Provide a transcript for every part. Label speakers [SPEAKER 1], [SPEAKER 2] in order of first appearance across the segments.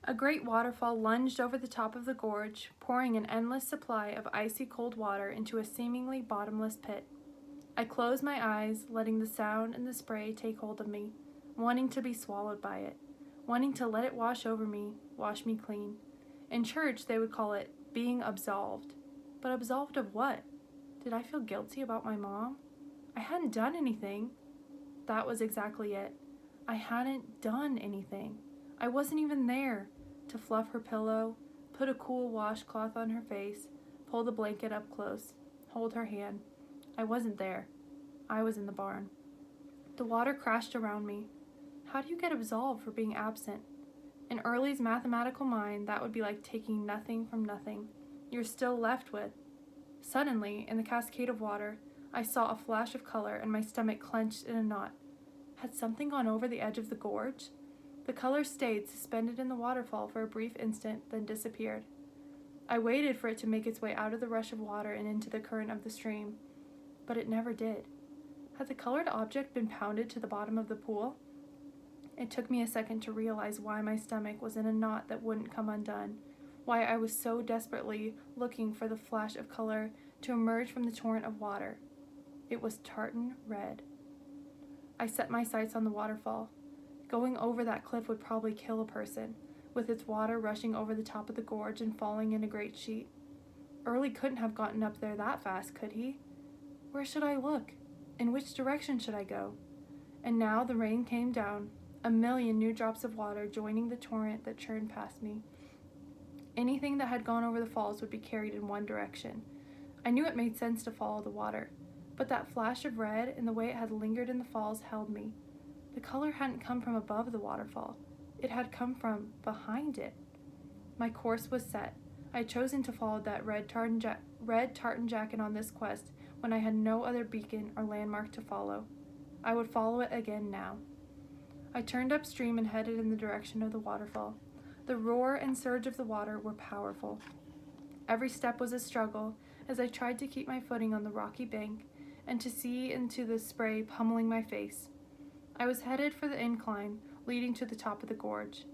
[SPEAKER 1] A great waterfall lunged over the top of the gorge, pouring an endless supply of icy cold water into a seemingly bottomless pit. I closed my eyes, letting the sound and the spray take hold of me, wanting to be swallowed by it, wanting to let it wash over me, wash me clean. In church, they would call it being absolved. But absolved of what? Did I feel guilty about my mom? I hadn't done anything. That was exactly it. I hadn't done anything. I wasn't even there to fluff her pillow, put a cool washcloth on her face, pull the blanket up close, hold her hand. I wasn't there. I was in the barn. The water crashed around me. How do you get absolved for being absent? In Early's mathematical mind, that would be like taking nothing from nothing. You're still left with. Suddenly, in the cascade of water, I saw a flash of color and my stomach clenched in a knot. Had something gone over the edge of the gorge? The color stayed suspended in the waterfall for a brief instant, then disappeared. I waited for it to make its way out of the rush of water and into the current of the stream, but it never did. Had the colored object been pounded to the bottom of the pool? It took me a second to realize why my stomach was in a knot that wouldn't come undone, why I was so desperately looking for the flash of color to emerge from the torrent of water. It was tartan red. I set my sights on the waterfall. Going over that cliff would probably kill a person, with its water rushing over the top of the gorge and falling in a great sheet. Early couldn't have gotten up there that fast, could he? Where should I look? In which direction should I go? And now the rain came down, a million new drops of water joining the torrent that churned past me. Anything that had gone over the falls would be carried in one direction. I knew it made sense to follow the water, but that flash of red and the way it had lingered in the falls held me. The color hadn't come from above the waterfall. It had come from behind it. My course was set. I had chosen to follow that red tartan jacket on this quest when I had no other beacon or landmark to follow. I would follow it again now. I turned upstream and headed in the direction of the waterfall. The roar and surge of the water were powerful. Every step was a struggle as I tried to keep my footing on the rocky bank and to see into the spray pummeling my face. I was headed for the incline leading to the top of the gorge.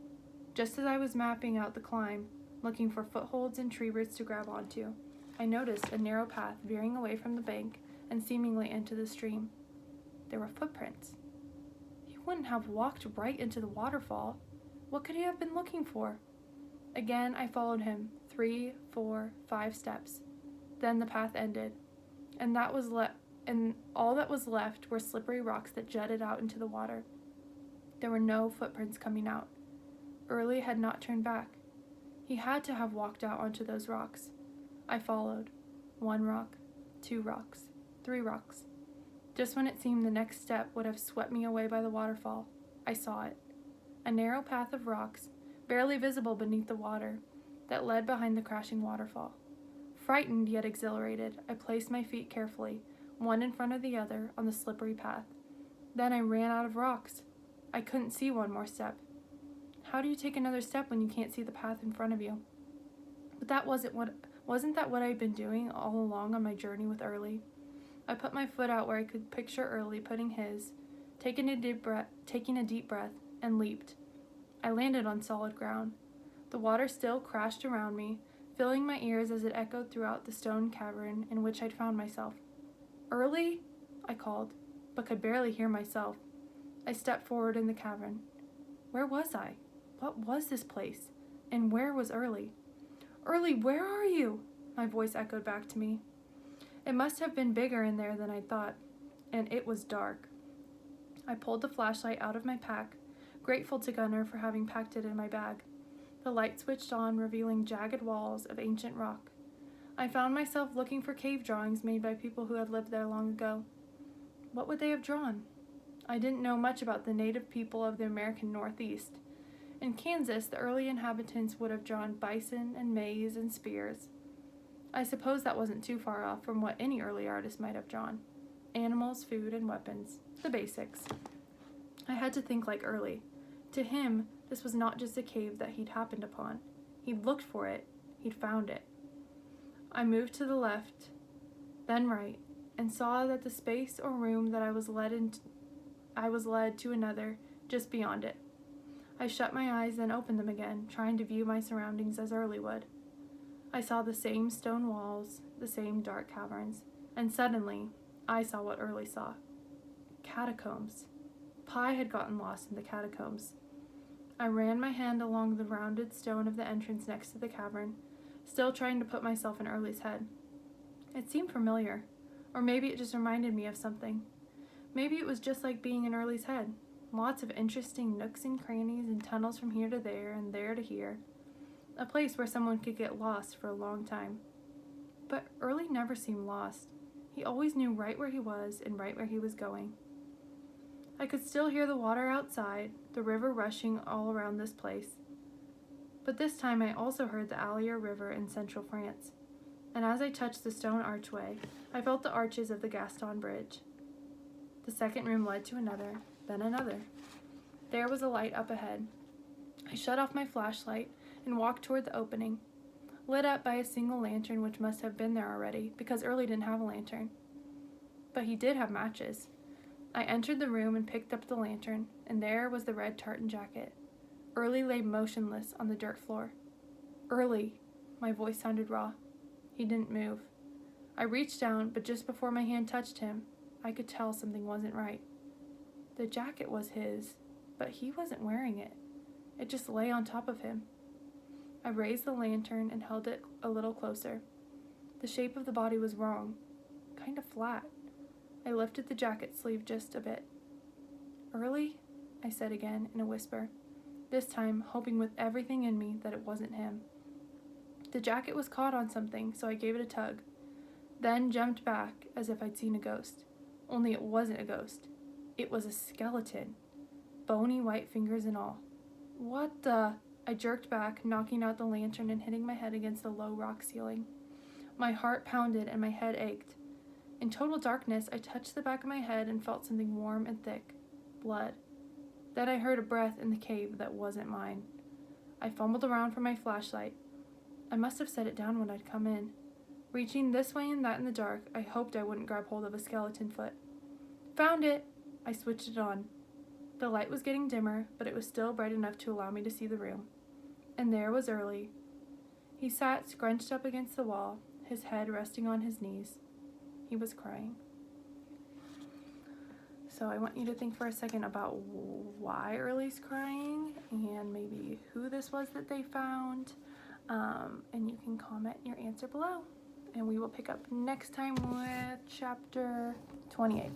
[SPEAKER 1] Just as I was mapping out the climb, looking for footholds and tree roots to grab onto, I noticed a narrow path veering away from the bank and seemingly into the stream. There were footprints. He wouldn't have walked right into the waterfall. What could he have been looking for? Again, I followed him, 3, 4, 5 steps. Then the path ended, and all that was left were slippery rocks that jutted out into the water. There were no footprints coming out. Early had not turned back. He had to have walked out onto those rocks. I followed. 1 rock, 2 rocks, 3 rocks. Just when it seemed the next step would have swept me away by the waterfall, I saw it. A narrow path of rocks, barely visible beneath the water, that led behind the crashing waterfall. Frightened yet exhilarated, I placed my feet carefully, one in front of the other, on the slippery path. Then I ran out of rocks. I couldn't see one more step. How do you take another step when you can't see the path in front of you? But wasn't that what I'd been doing all along on my journey with Early? I put my foot out where I could picture Early putting his, taking a deep breath, and leaped. I landed on solid ground. The water still crashed around me, filling my ears as it echoed throughout the stone cavern in which I'd found myself. Early? I called, but could barely hear myself. I stepped forward in the cavern. Where was I? What was this place? And where was Early? Early, where are you? My voice echoed back to me. It must have been bigger in there than I thought, and it was dark. I pulled the flashlight out of my pack, grateful to Gunnar for having packed it in my bag. The light switched on, revealing jagged walls of ancient rock. I found myself looking for cave drawings made by people who had lived there long ago. What would they have drawn? I didn't know much about the native people of the American Northeast. In Kansas, the early inhabitants would have drawn bison and maize and spears. I suppose that wasn't too far off from what any early artist might have drawn. Animals, food, and weapons. The basics. I had to think like Early. To him, this was not just a cave that he'd happened upon. He'd looked for it. He'd found it. I moved to the left, then right, and saw that the space or room that I was led to another just beyond it. I shut my eyes, then opened them again, trying to view my surroundings as Early would. I saw the same stone walls, the same dark caverns, and suddenly, I saw what Early saw. Catacombs. Pi had gotten lost in the catacombs. I ran my hand along the rounded stone of the entrance next to the cavern, still trying to put myself in Early's head. It seemed familiar, or maybe it just reminded me of something. Maybe it was just like being in Early's head. Lots of interesting nooks and crannies and tunnels from here to there and there to here. A place where someone could get lost for a long time. But Early never seemed lost. He always knew right where he was and right where he was going. I could still hear the water outside, the river rushing all around this place. But this time I also heard the Allier River in central France. And as I touched the stone archway, I felt the arches of the Gaston Bridge. The second room led to another, then another. There was a light up ahead. I shut off my flashlight and walked toward the opening, lit up by a single lantern which must have been there already, because Early didn't have a lantern. But he did have matches. I entered the room and picked up the lantern, and there was the red tartan jacket. Early lay motionless on the dirt floor. Early! My voice sounded raw. He didn't move. I reached down, but just before my hand touched him, I could tell something wasn't right. The jacket was his, but he wasn't wearing it. It just lay on top of him. I raised the lantern and held it a little closer. The shape of the body was wrong, kind of flat. I lifted the jacket sleeve just a bit. Early? I said again in a whisper, this time hoping with everything in me that it wasn't him. The jacket was caught on something, so I gave it a tug, then jumped back as if I'd seen a ghost. Only it wasn't a ghost. It was a skeleton, bony white fingers and all. What the? I jerked back, knocking out the lantern and hitting my head against the low rock ceiling. My heart pounded and my head ached. In total darkness, I touched the back of my head and felt something warm and thick. Blood. Then I heard a breath in the cave that wasn't mine. I fumbled around for my flashlight. I must have set it down when I'd come in. Reaching this way and that in the dark, I hoped I wouldn't grab hold of a skeleton foot. Found it! I switched it on. The light was getting dimmer, but it was still bright enough to allow me to see the room. And there was Early. He sat scrunched up against the wall, his head resting on his knees. He was crying. So I want you to think for a second about why Early's crying and maybe who this was that they found. And you can comment your answer below. And we will pick up next time with chapter 28.